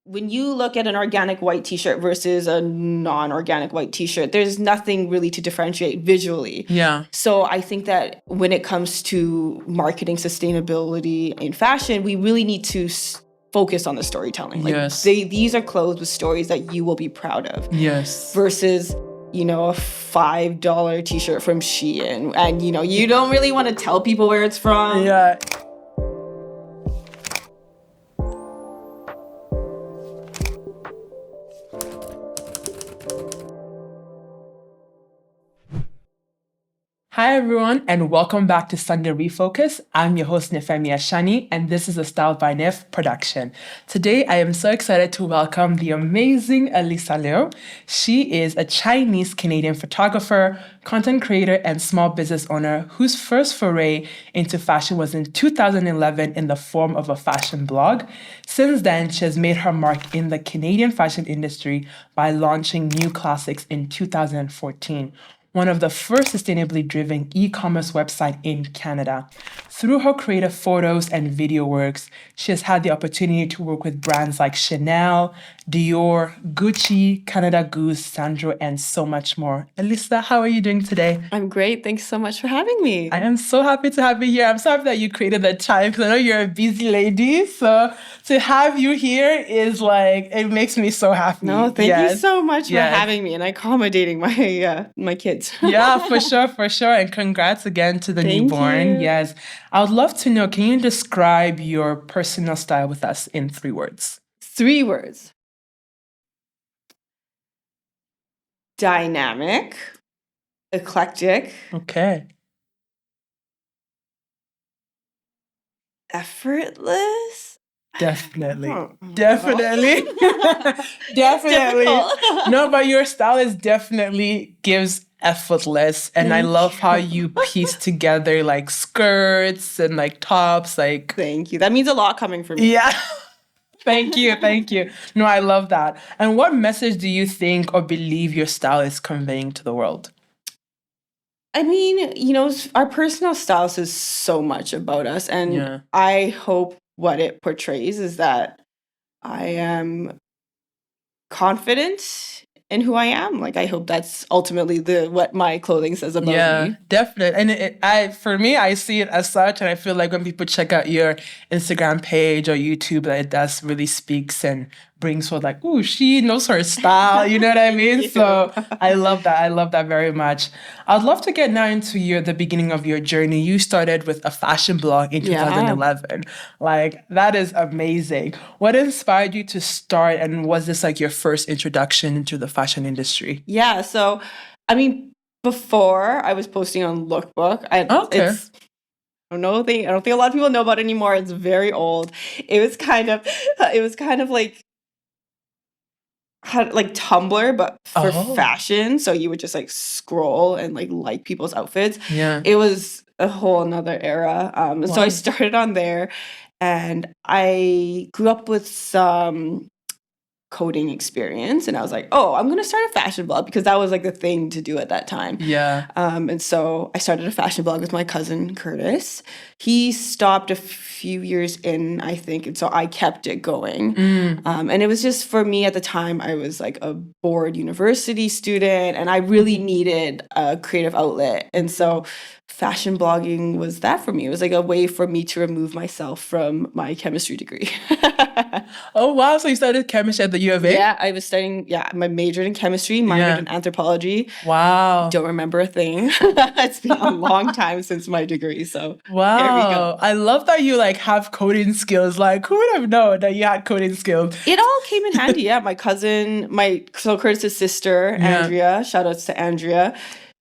when you look at an organic white t-shirt versus a non-organic white t-shirt, there's nothing really to differentiate visually. Yeah. So I think that when it comes to marketing sustainability in fashion, we really need to focus on the storytelling. Like, Yes. these are clothes with stories that you will be proud of. Yes. Versus, a $5 t-shirt from Shein. And, you don't really want to tell people where it's from. Yeah. Hi everyone, and welcome back to Sunday Refocus. I'm your host Nifemi Ashani, and this is a Style by Nif production. Today, I am so excited to welcome the amazing Alyssa Lau. She is a Chinese-Canadian photographer, content creator, and small business owner whose first foray into fashion was in 2011 in the form of a fashion blog. Since then, she has made her mark in the Canadian fashion industry by launching New Classics in 2014. One of the first sustainably driven e-commerce website in Canada. Through her creative photos and video works, she has had the opportunity to work with brands like Chanel, Dior, Gucci, Canada Goose, Sandro, and so much more. Alyssa, how are you doing today? I'm great. Thanks so much for having me. I am so happy to have you here. I'm so happy that you created the time because I know you're a busy lady. So to have you here is it makes me so happy. No, thank you so much for having me and accommodating my kids. Yeah, for sure. And congrats again to the newborn. You. Yes. I would love to know, can you describe your personal style with us in 3 words? 3 words. Dynamic, eclectic. Okay. Effortless? Definitely. Definitely. No, but your style definitely gives effortless. And I love how you piece together skirts and tops. Thank you. That means a lot coming from me. Yeah. Thank you. No, I love that. And what message do you think or believe your style is conveying to the world? I mean, our personal style says so much about us. And I hope what it portrays is that I am confident in who I am. I hope that's ultimately what my clothing says about me. Yeah, definitely. And for me, I see it as such. And I feel like when people check out your Instagram page or YouTube, that it does really speaks and brings forth ooh, she knows her style. You know what I mean? So I love that. I love that very much. I'd love to get now into the beginning of your journey. You started with a fashion blog in 2011. That is amazing. What inspired you to start, and was this your first introduction into the fashion industry? Yeah. So, before I was posting on Lookbook, I don't think a lot of people know about it anymore. It's very old. It was kind of like Tumblr, but for fashion. So you would just scroll and like people's outfits. Yeah. It was a whole nother era. So I started on there, and I grew up with some coding experience, and I was like, oh, I'm gonna start a fashion blog because that was the thing to do at that time. Yeah. And so I started a fashion blog with my cousin Curtis. He stopped a few years in, I think, and so I kept it going. And it was just, for me at the time, I was a bored university student, and I really needed a creative outlet. And so fashion blogging was that for me. It was a way for me to remove myself from my chemistry degree. Oh, wow. So you studied chemistry at the U of A? Yeah, I was studying, I majored in chemistry, minored in anthropology. Wow. Don't remember a thing. It's been a long time since my degree, so wow. There we go. I love that you have coding skills. Who would have known that you had coding skills? It all came in handy, yeah. My cousin, Curtis's sister, Andrea, shout outs to Andrea.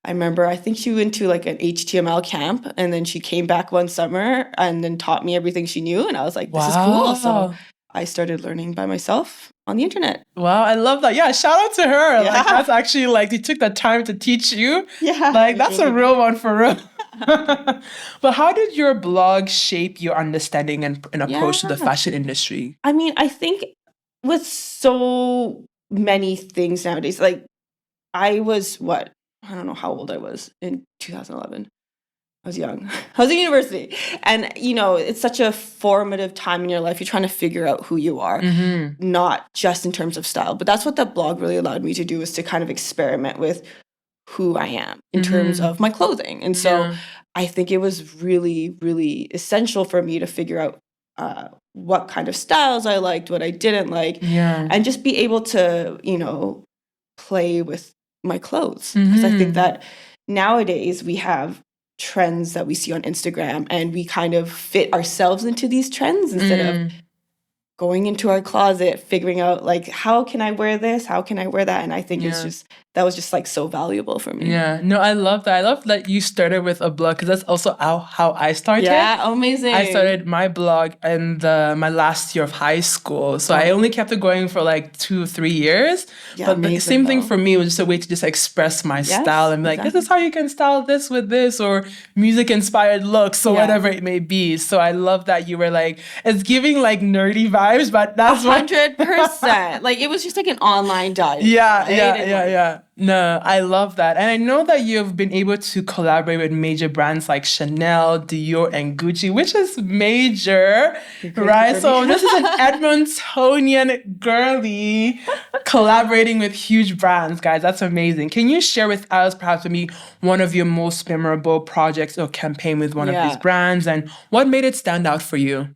I remember, I think she went to an HTML camp, and then she came back one summer and then taught me everything she knew. And I was like, this is cool. So I started learning by myself on the internet. Wow, I love that. Yeah, shout out to her. Yeah. That's actually they took the time to teach you. Yeah. That's a real one for real. But how did your blog shape your understanding and approach to the fashion industry? I think with so many things nowadays, I was I don't know how old I was in 2011. I was young. I was in university. And, it's such a formative time in your life. You're trying to figure out who you are, not just in terms of style. But that's what that blog really allowed me to do, is to kind of experiment with who I am in terms of my clothing. And so I think it was really, really essential for me to figure out what kind of styles I liked, what I didn't like, and just be able to, play with my clothes. Because I think that nowadays we have trends that we see on Instagram, and we kind of fit ourselves into these trends instead of going into our closet, figuring out like, how can I wear this? How can I wear that? And I think that was just like so valuable for me. Yeah, no, I love that. I love that you started with a blog, because that's also how I started. Yeah, amazing. I started my blog in my last year of high school. So I only kept it going for like 2-3 years. Yeah, but the same thing though. for me was just a way to just express my style. And be like, this is how you can style this with this, or music-inspired looks, or whatever it may be. So I love that you were like, it's giving like nerdy vibes, but that's 100%. Like, it was just like an online diet. Yeah. No, I love that. And I know that you've been able to collaborate with major brands like Chanel, Dior, and Gucci, which is major, right? So this is an Edmontonian girly collaborating with huge brands, guys. That's amazing. Can you share with us perhaps maybe one of your most memorable projects or campaign with one of these brands, and what made it stand out for you?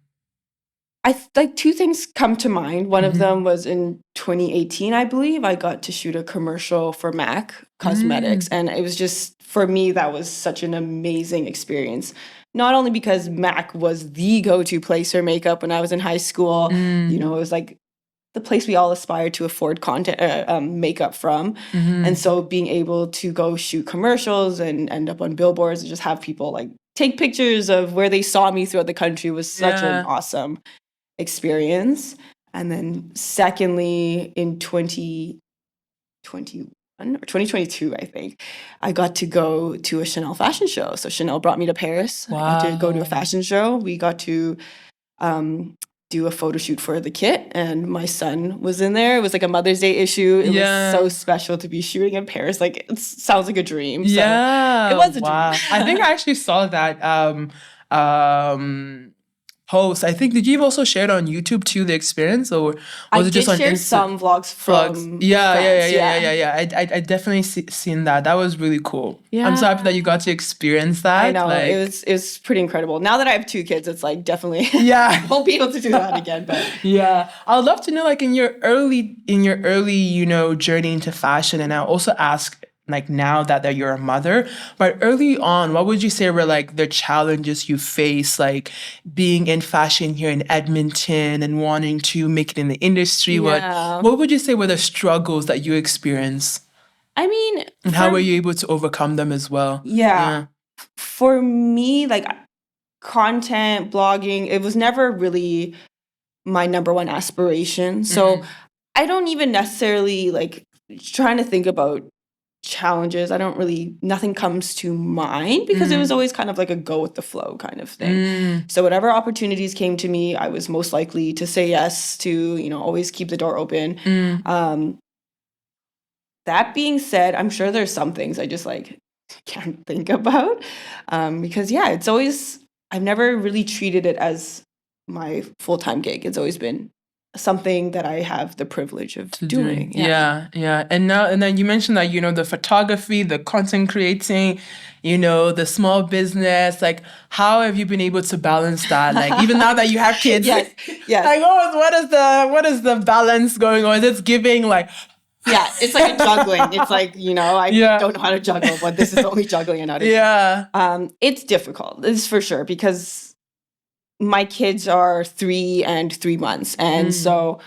Like two things come to mind. One of them was in 2018, I believe. I got to shoot a commercial for MAC Cosmetics. And it was just, for me, that was such an amazing experience. Not only because MAC was the go-to place for makeup when I was in high school. It was like the place we all aspired to afford makeup from. And so being able to go shoot commercials and end up on billboards and just have people like take pictures of where they saw me throughout the country was such an awesome experience. And then secondly, in 2021 or 2022, I think, I got to go to a Chanel fashion show. So Chanel brought me to Paris. Wow. I got to go to a fashion show. We got to do a photo shoot for the kit, and my son was in there. It was like a Mother's Day issue. It was so special to be shooting in Paris. Like, it sounds like a dream. So it was a dream. I think I actually saw that post. I think, did you also share it on YouTube too, the experience, or was it just on Instagram? I did share some vlogs from France. Yeah. I definitely seen that. That was really cool. Yeah. I'm so happy that you got to experience that. I know, it was pretty incredible. Now that I have 2 kids, it's like definitely won't be able to do that again. But I'd love to know, like, in your early journey into fashion, and I'll also ask, like, now that you're a mother, but early on, what would you say were like the challenges you face, like being in fashion here in Edmonton and wanting to make it in the industry? What would you say were the struggles that you experienced? I mean, and how were you able to overcome them as well? For me, like, content, blogging, it was never really my number one aspiration. So I don't even necessarily like trying to think about challenges. Nothing comes to mind, because it was always kind of like a go with the flow kind of thing. So whatever opportunities came to me, I was most likely to say yes to, always keep the door open. That being said, I'm sure there's some things I just like can't think about, because it's always, I've never really treated it as my full-time gig. It's always been something that I have the privilege of doing. Yeah. And then you mentioned that, the photography, the content creating, the small business. Like, how have you been able to balance that? Like, even now that you have kids, yes. Like, what is the balance going on? It's giving like. Yeah, it's like a juggling. It's like, I don't know how to juggle, but this is the only juggling I know how to do. It's difficult. It's for sure, because my kids are 3 and 3 months. And so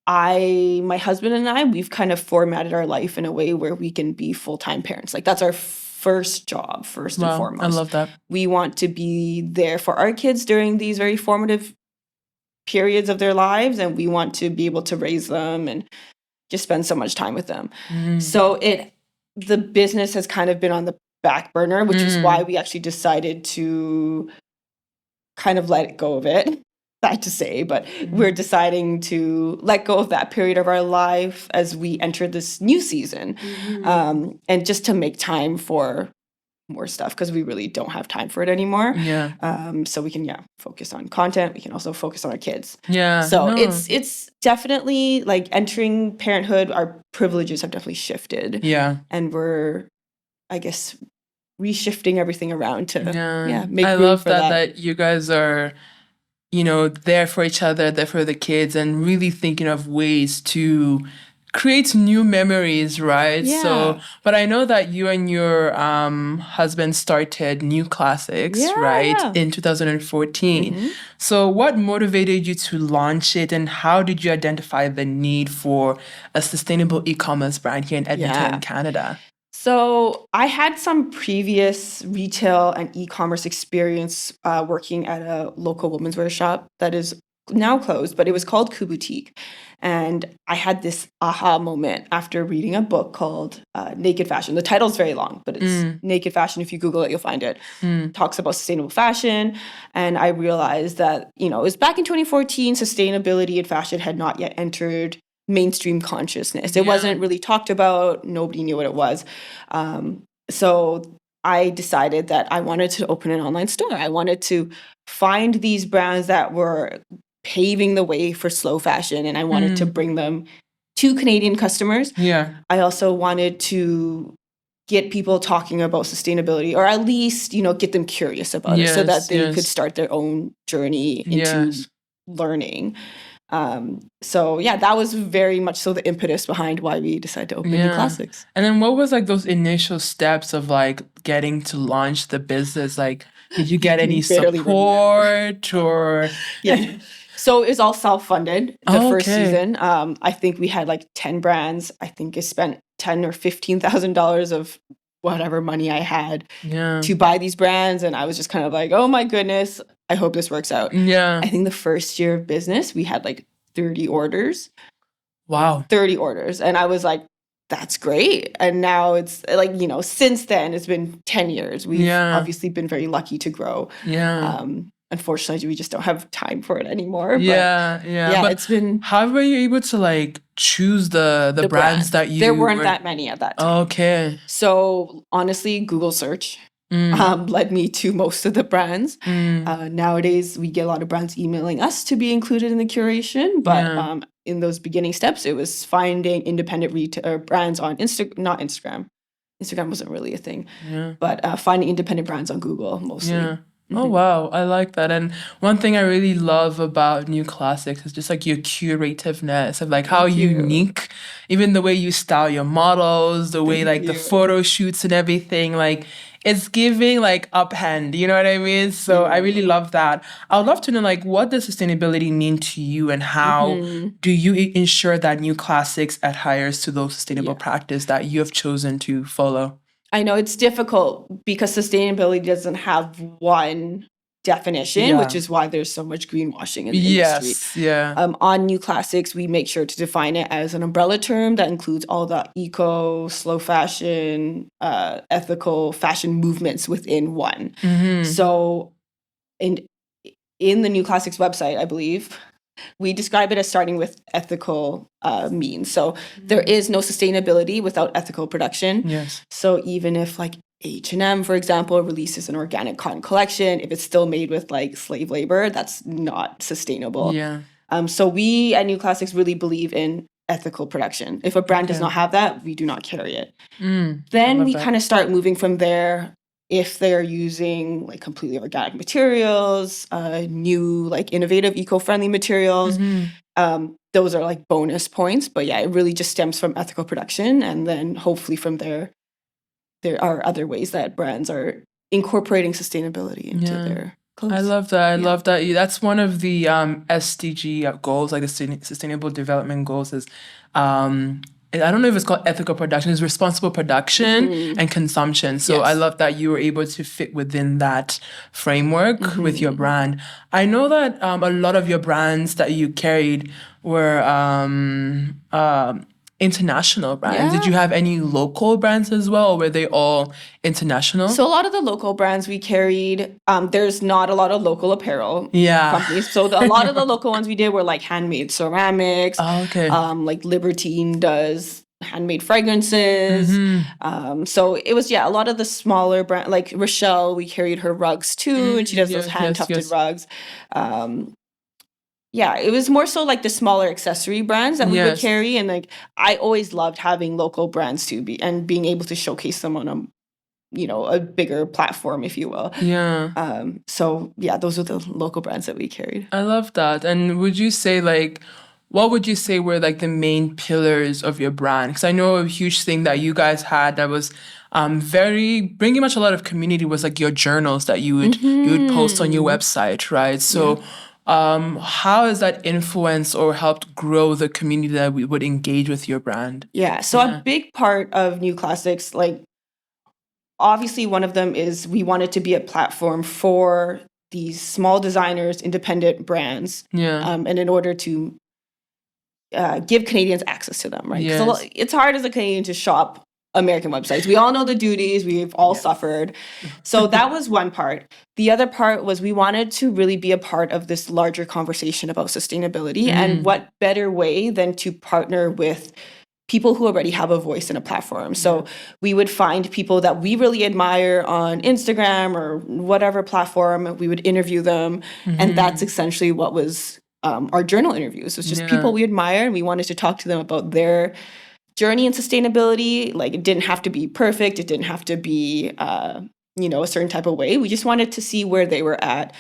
my husband and I, we've kind of formatted our life in a way where we can be full-time parents. Like, that's our first job, first and foremost. I love that. We want to be there for our kids during these very formative periods of their lives, and we want to be able to raise them and just spend so much time with them. So the business has kind of been on the back burner, which is why we actually decided to kind of let go of it. Sad to say, but we're deciding to let go of that period of our life as we enter this new season, and just to make time for more stuff because we really don't have time for it anymore. Yeah. So we can focus on content. We can also focus on our kids. Yeah. So no. it's definitely like entering parenthood. Our privileges have definitely shifted. Yeah. And we're, I guess, reshifting everything around to make I room love for that you guys are, there for each other, there for the kids, and really thinking of ways to create new memories, right? Yeah. So, but I know that you and your husband started New Classics, right, in 2014. So what motivated you to launch it, and how did you identify the need for a sustainable e-commerce brand here in Edmonton, Canada? So I had some previous retail and e-commerce experience working at a local women's wear shop that is now closed, but it was called Ku Boutique. And I had this aha moment after reading a book called Naked Fashion. The title's very long, but it's Naked Fashion. If you Google it, you'll find it. Talks about sustainable fashion. And I realized that, it was back in 2014, sustainability in fashion had not yet entered mainstream consciousness. It wasn't really talked about. Nobody knew what it was. So I decided that I wanted to open an online store. I wanted to find these brands that were paving the way for slow fashion, and I wanted to bring them to Canadian customers. Yeah. I also wanted to get people talking about sustainability, or at least, get them curious about it so that they could start their own journey into learning. So that was very much so the impetus behind why we decided to open New Classics. And then what was like those initial steps of like getting to launch the business? Like, did you get any support or? Yeah. So it was all self-funded the first season. I think we had like 10 brands. I think I spent $10,000 or $15,000 of whatever money I had to buy these brands. And I was just kind of like, oh my goodness, I hope this works out. I think the first year of business, we had like 30 orders. Wow. 30 orders. And I was like, that's great. And now it's like, since then, it's been 10 years. We've obviously been very lucky to grow. Unfortunately, we just don't have time for it anymore. But but it's been... How were you able to like choose the brands that you... There weren't that many at that time. Okay. So honestly, Google search led me to most of the brands. Nowadays, we get a lot of brands emailing us to be included in the curation. But in those beginning steps, it was finding independent retail brands on not Instagram. Instagram wasn't really a thing. But finding independent brands on Google mostly. Oh, wow. I like that. And one thing I really love about New Classics is just like your curativeness of like how unique, even the way you style your models, the way like the photo shoots and everything, like it's giving like upend, you know what I mean? So I really love that. I would love to know like what does sustainability mean to you, and how do you ensure that New Classics adheres to those sustainable practices that you have chosen to follow? I know it's difficult because sustainability doesn't have one definition, which is why there's so much greenwashing in the industry. On New Classics, we make sure to define it as an umbrella term that includes all the eco, slow fashion, ethical fashion movements within one. So in the New Classics website, I believe, we describe it as starting with ethical means. So there is no sustainability without ethical production. So even if like H&M, for example, releases an organic cotton collection, if it's still made with like slave labor, that's not sustainable. So we at New Classics really believe in ethical production. If a brand does not have that, we do not carry it. Then we kind of start moving from there. If they're using like completely organic materials, new like innovative eco-friendly materials, those are like bonus points. But it really just stems from ethical production. And then hopefully from there are other ways that brands are incorporating sustainability into their clothes. I love that. I love that. That's one of the SDG goals, like the Sustainable Development Goals is... I don't know if it's called ethical production, it's responsible production and consumption. So I love that you were able to fit within that framework with your brand. I know that a lot of your brands that you carried were international brands. Did you have any local brands as well, or were they all international? So a lot of the local brands we carried, there's not a lot of local apparel companies. So a lot of the local ones we did were like handmade ceramics. Like Libertine does handmade fragrances. So it was, a lot of the smaller brand, like Rochelle, we carried her rugs too, and she does those hand tufted rugs. It was more so like the smaller accessory brands that we would carry, and like I always loved having local brands too, being able to showcase them on a bigger platform, if you will. Those are the local brands that we carried. I love that. And would you say what would you say were like the main pillars of your brand? Because I know a huge thing that you guys had that was very bringing much a lot of community was like your journals that you would post on your website, right? So how has that influenced or helped grow the community that we would engage with your brand? So a big part of New Classics, like obviously one of them is we wanted to be a platform for these small designers, independent brands, and in order to give Canadians access to them, right? Because it's hard as a Canadian to shop American websites. We all know the duties. We've all suffered. So that was one part. The other part was we wanted to really be a part of this larger conversation about sustainability. And what better way than to partner with people who already have a voice and a platform. So we would find people that we really admire on Instagram or whatever platform. We would interview them. And that's essentially what was our journal interviews. It was just people we admire, and we wanted to talk to them about their journey in sustainability. Like, it didn't have to be perfect. It didn't have to be, a certain type of way. We just wanted to see where they were at,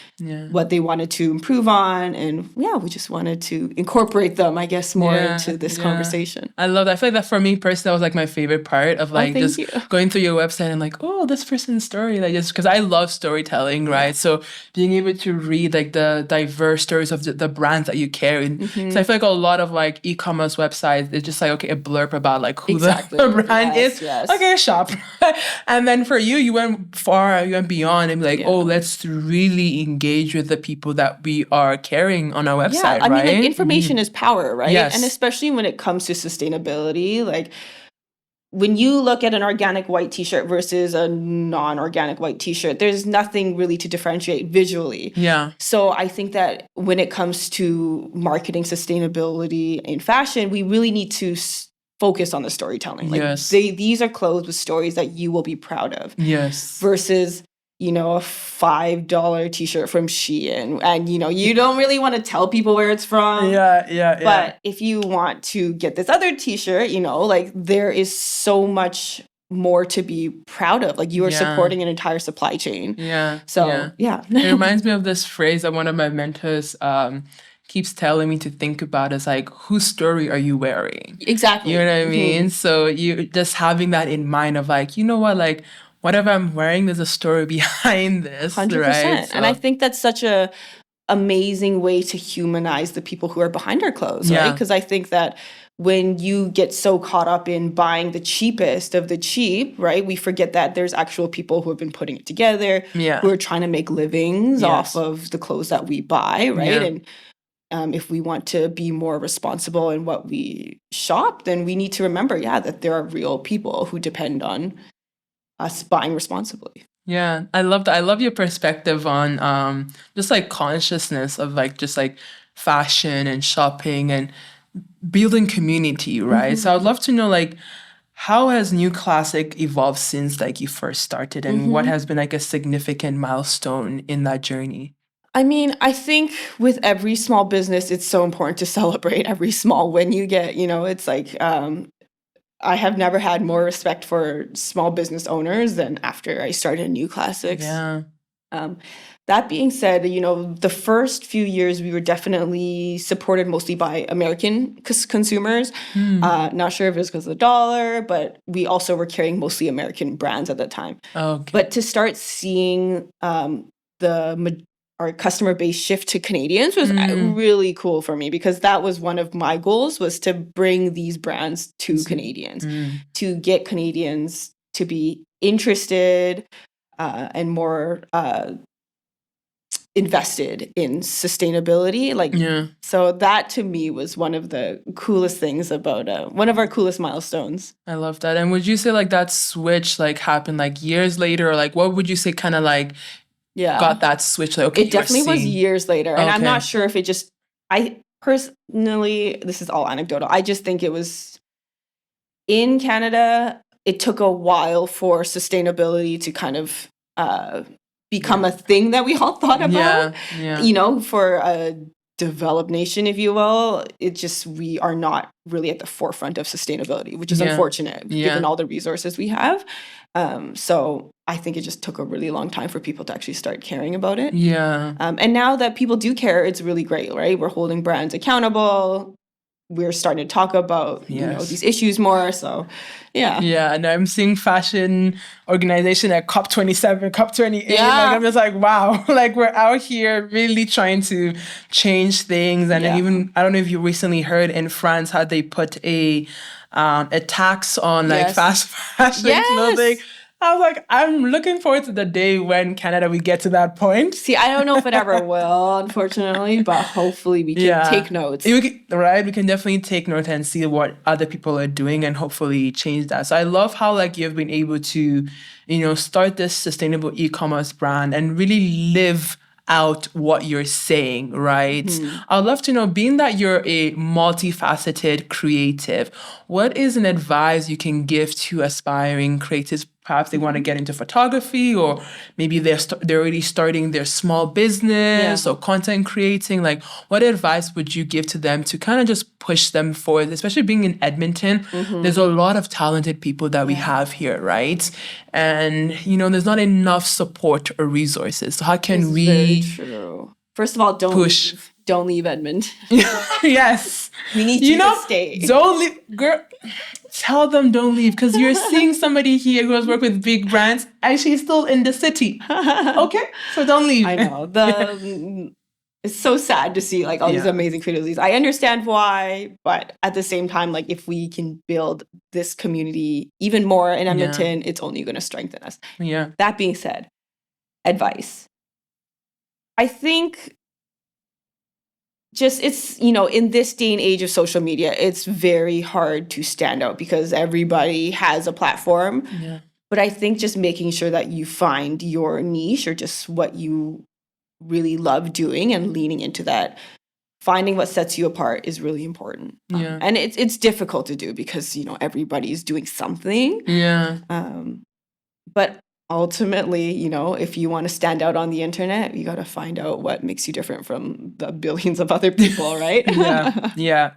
what they wanted to improve on. And we just wanted to incorporate them, I guess, more into this conversation. I love that. I feel like that for me personally, that was like my favorite part of like going through your website and like, oh, this person's story. Like, just because I love storytelling, right? So being able to read like the diverse stories of the brands that you carry. So I feel like a lot of like e-commerce websites, it's just like, okay, a blurb about like who the brand is. Okay, shop. And then for you, you went far, you went beyond and be like, let's really engage with the people that we are carrying on our website, right? I mean, like, information is power, right? And especially when it comes to sustainability, like when you look at an organic white t-shirt versus a non-organic white t-shirt, there's nothing really to differentiate visually. So I think that when it comes to marketing sustainability in fashion, we really need to focus on the storytelling. Like these are clothes with stories that you will be proud of. Versus, a $5 t-shirt from Shein. And, you don't really want to tell people where it's from. But if you want to get this other t-shirt, like there is so much more to be proud of. Like you are supporting an entire supply chain. It reminds me of this phrase that one of my mentors keeps telling me to think about is like, whose story are you wearing? Exactly. You know what I mean? So you just having that in mind of like, you know what, like whatever I'm wearing, there's a story behind this, 100%. Right? So, and I think that's such a amazing way to humanize the people who are behind our clothes, right? Because I think that when you get so caught up in buying the cheapest of the cheap, right, we forget that there's actual people who have been putting it together, who are trying to make livings off of the clothes that we buy, right? And if we want to be more responsible in what we shop, then we need to remember, that there are real people who depend on us buying responsibly. Yeah, I love that. I love your perspective on just like consciousness of like just like fashion and shopping and building community, right? So I'd love to know like how has New Classic evolved since like you first started, and what has been like a significant milestone in that journey? I mean, I think with every small business, it's so important to celebrate every small win you get. It's like I have never had more respect for small business owners than after I started New Classics. That being said, the first few years we were definitely supported mostly by American consumers. Not sure if it was because of the dollar, but we also were carrying mostly American brands at that time. But to start seeing our customer base shift to Canadians was really cool for me, because that was one of my goals, was to bring these brands to Canadians, to get Canadians to be interested and more invested in sustainability. So that to me was one of the coolest things about one of our coolest milestones. I love that. And would you say like that switch like happened like years later, or like what would you say kind of like got that switch? Like, okay, it definitely was years later. And I'm not sure if it just, I personally, this is all anecdotal, I just think it was in Canada, it took a while for sustainability to kind of become a thing that we all thought about. For a developed nation, if you will, we are not really at the forefront of sustainability, which is unfortunate given all the resources we have. So I think it just took a really long time for people to actually start caring about it. And now that people do care, it's really great, right? We're holding brands accountable. We're starting to talk about these issues more. So and I'm seeing fashion organization at COP27, COP28. I'm just like, wow, we're out here really trying to change things. And then even, I don't know if you recently heard in France how they put a tax on fast fashion clothing. I was like, I'm looking forward to the day when Canada, we get to that point. See, I don't know if it ever will, unfortunately, but hopefully we can take notes. Right? We can definitely take notes and see what other people are doing and hopefully change that. So I love how you've been able to, start this sustainable e-commerce brand and really live out what you're saying, right? I'd love to know, being that you're a multifaceted creative, what is an advice you can give to aspiring creatives? Perhaps they want to get into photography, or maybe they're already starting their small business or content creating. What advice would you give to them to kind of just push them forward? Especially being in Edmonton, there's a lot of talented people that we have here, right? And, there's not enough support or resources. So how can we... Very true. First of all, don't leave Edmonton. Yes. We need you to stay. Don't leave. Girl, tell them don't leave, because you're seeing somebody here who has worked with big brands and she's still in the city. Okay? So don't leave. I know. It's so sad to see all these amazing creatives. I understand why, but at the same time, if we can build this community even more in Edmonton, it's only going to strengthen us. That being said, advice. I think it's, in this day and age of social media, it's very hard to stand out because everybody has a platform. But I think just making sure that you find your niche or just what you really love doing and leaning into that, finding what sets you apart is really important. And it's difficult to do because, everybody's doing something. But ultimately, if you want to stand out on the internet, you got to find out what makes you different from the billions of other people, right? No,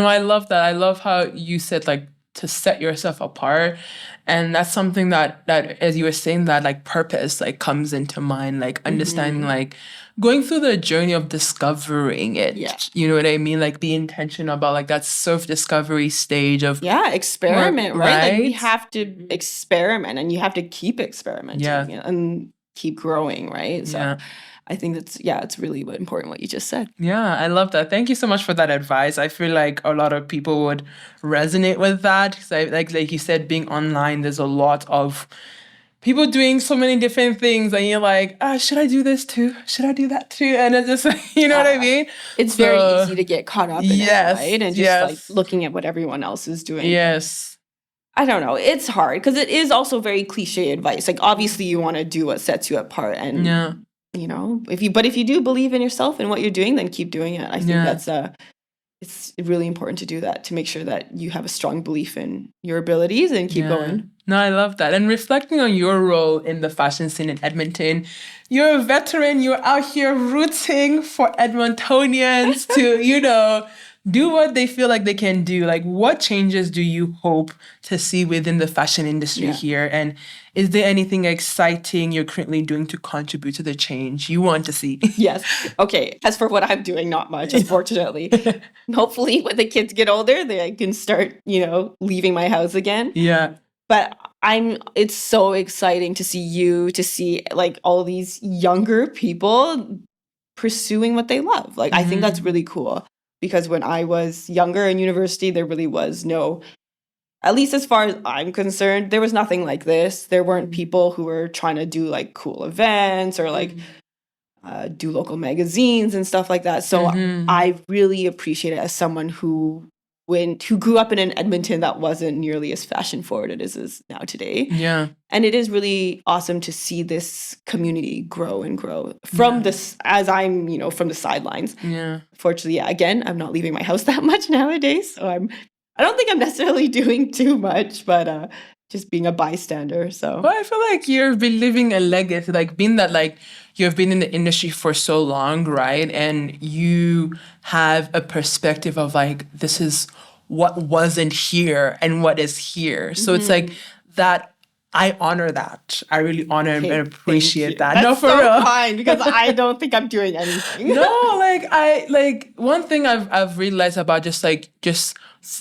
I love that. I love how you said to set yourself apart. And that's something that as you were saying, that purpose comes into mind, understanding going through the journey of discovering it. You know what I mean? Be intentional about that self-discovery stage of experiment, right? You have to experiment, and you have to keep experimenting and keep growing, right? So I think it's really important what you just said. I love that. Thank you so much for that advice. I feel like a lot of people would resonate with that. Because like you said, being online, there's a lot of people doing so many different things, and you're like, should I do this too? Should I do that too? And it's just what I mean? It's very easy to get caught up in it, right? And just looking at what everyone else is doing. I don't know. It's hard because it is also very cliche advice. Obviously you want to do what sets you apart, and if you do believe in yourself and what you're doing, then keep doing it. I think that's it's really important to do that, to make sure that you have a strong belief in your abilities and keep going. No, I love that. And reflecting on your role in the fashion scene in Edmonton, you're a veteran. You're out here rooting for Edmontonians to, do what they feel like they can do. What changes do you hope to see within the fashion industry here? And is there anything exciting you're currently doing to contribute to the change you want to see? Yes. Okay. As for what I'm doing, not much, unfortunately. Hopefully when the kids get older, they can start, leaving my house again. But it's so exciting to see all these younger people pursuing what they love. I think that's really cool. Because when I was younger in university, there really was no, at least as far as I'm concerned, there was nothing like this. There weren't people who were trying to do cool events or do local magazines and stuff like that. So I really appreciate it as someone who grew up in an Edmonton that wasn't nearly as fashion forward as it is now today. And it is really awesome to see this community grow and grow from this, as I'm, from the sidelines. Fortunately, again, I'm not leaving my house that much nowadays. So I don't think I'm necessarily doing too much, but just being a bystander. So But I feel like you've been living a legacy, like being that like you've been in the industry for so long, right? And you have a perspective of like, this is what wasn't here and what is here. So it's like that. I honor that. I really honor and okay, appreciate that. That's No, for so real. kind because I don't think I'm doing anything. No, like one thing I've realized about just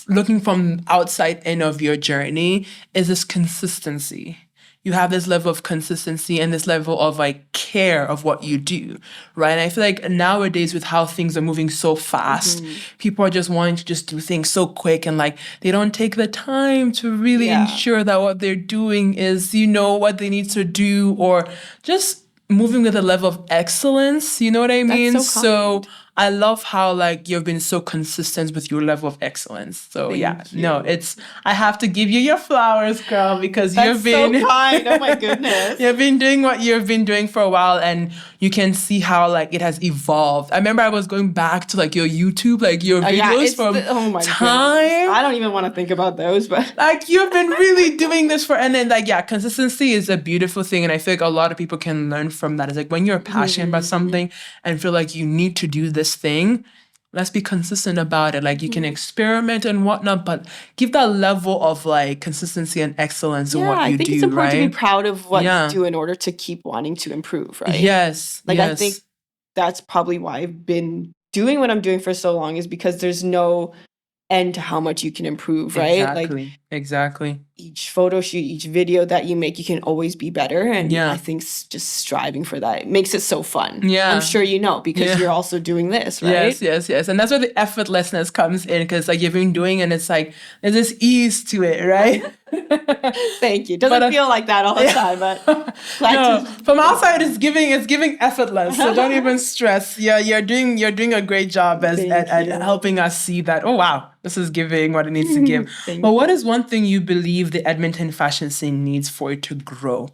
looking from outside in of your journey is this consistency. You have this level of consistency and this level of like care of what you do, right? And I feel like nowadays with how things are moving so fast, people are just wanting to just do things so quick and like they don't take the time to really Yeah. ensure that what they're doing is, what they need to do or just moving with a level of excellence, you know what I mean? so kind. I love how like you've been so consistent with your level of excellence. So Thank no, you. I have to give you your flowers, girl, because That's you've been so kind. Oh my goodness. you've been doing what you've been doing for a while and you can see how like it has evolved. I remember I was going back to like your YouTube, like your videos from oh my time. goodness. I don't even want to think about those, but Like you've been really doing this and then like consistency is a beautiful thing and I feel like a lot of people can learn from that. It's like when you're passionate about something and feel like you need to do this thing, let's be consistent about it. Like you can experiment and whatnot, but give that level of like consistency and excellence in what you I think do, it's important to right? be proud of what Yeah. you do in order to keep wanting to improve, right? Yes. Like yes. I think that's probably why I've been doing what I'm doing for so long is because there's no end to how much you can improve, right? Like Exactly. each photo shoot, each video that you make, you can always be better. And Yeah. I think just striving for that makes it so fun. Yeah. I'm sure you know because Yeah. you're also doing this, right? Yes. And that's where the effortlessness comes in because like you've been doing and it's like there's this ease to it, right? Thank you. Doesn't feel like that all the time, but no, from outside it's giving effortless. So don't even stress. Yeah, you're doing a great job at helping us see that. Oh wow, this is giving what it needs to give. But what is one thing you believe the Edmonton fashion scene needs for it to grow?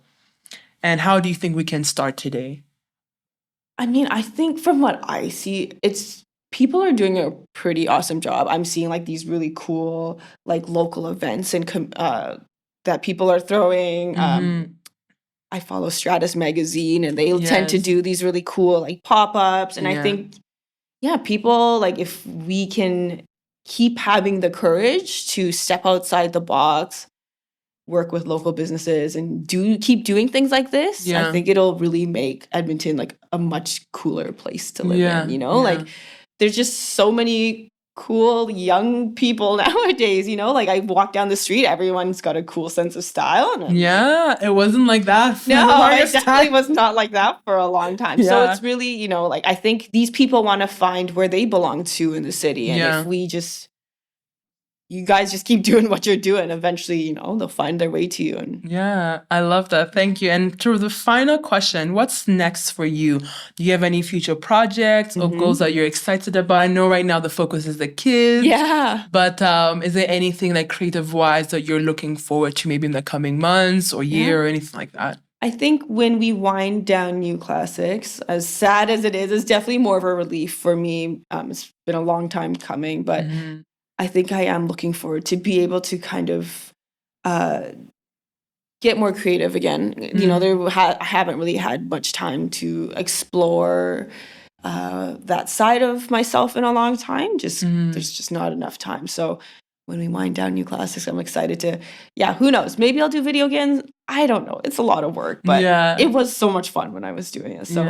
And how do you think we can start today? I mean, I think from what I see, people are doing a pretty awesome job. I'm seeing like these really cool like local events and that people are throwing. I follow Stratus magazine and they tend to do these really cool like pop-ups. And I think, people like if we can keep having the courage to step outside the box, work with local businesses and keep doing things like this, I think it'll really make Edmonton like a much cooler place to live in, Like there's just so many cool young people nowadays, like I walk down the street, everyone's got a cool sense of style. And it wasn't like that. No, it definitely was not like that for a long time. So it's really, like I think these people want to find where they belong to in the city. And if you guys just keep doing what you're doing, eventually, they'll find their way to you. And I love that. Thank you. And to the final question, what's next for you? Do you have any future projects or goals that you're excited about? I know right now the focus is the kids. Yeah. But is there anything like creative-wise that you're looking forward to maybe in the coming months or year or anything like that? I think when we wind down New Classics, as sad as it is, it's definitely more of a relief for me. It's been a long time coming, but I think I am looking forward to be able to kind of get more creative again. I haven't really had much time to explore that side of myself in a long time. There's just not enough time. So when we wind down New Classics, I'm excited to, who knows? Maybe I'll do video games. I don't know. It's a lot of work, but it was so much fun when I was doing it. So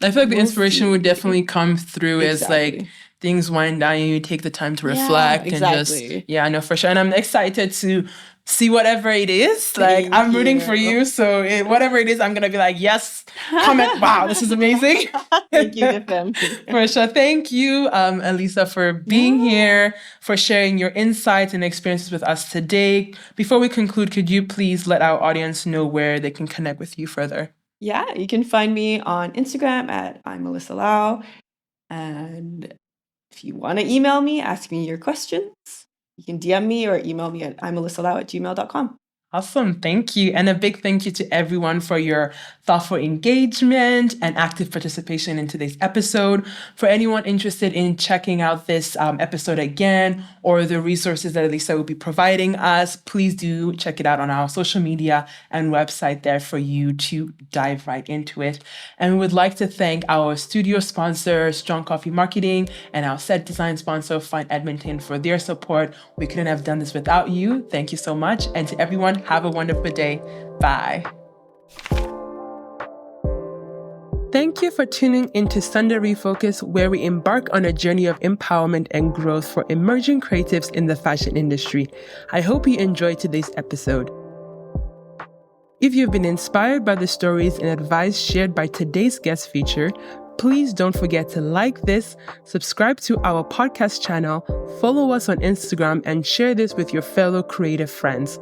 I feel like the inspiration would definitely come through as like things wind down and you take the time to reflect and just, I know for sure. And I'm excited to see whatever it is. Like I'm rooting for you. So whatever it is, I'm going to be like, yes, comment. Wow, this is amazing. Thank you, Nifem. For sure. Thank you, Alyssa, for being here, for sharing your insights and experiences with us today. Before we conclude, could you please let our audience know where they can connect with you further? Yeah, you can find me on Instagram at I'm Alyssa Lau. And if you want to email me, ask me your questions, you can DM me or email me at I'mAlyssaLau@gmail.com. Awesome. Thank you. And a big thank you to everyone for your thoughtful engagement and active participation in today's episode. For anyone interested in checking out this episode again or the resources that Alyssa will be providing us, please do check it out on our social media and website there for you to dive right into it. And we would like to thank our studio sponsor, Strong Coffee Marketing, and our set design sponsor, Find Edmonton, for their support. We couldn't have done this without you. Thank you so much. And to everyone, have a wonderful day. Bye. Thank you for tuning into Sunday Refocus, where we embark on a journey of empowerment and growth for emerging creatives in the fashion industry. I hope you enjoyed today's episode. If you've been inspired by the stories and advice shared by today's guest feature, please don't forget to like this, subscribe to our podcast channel, follow us on Instagram, and share this with your fellow creative friends.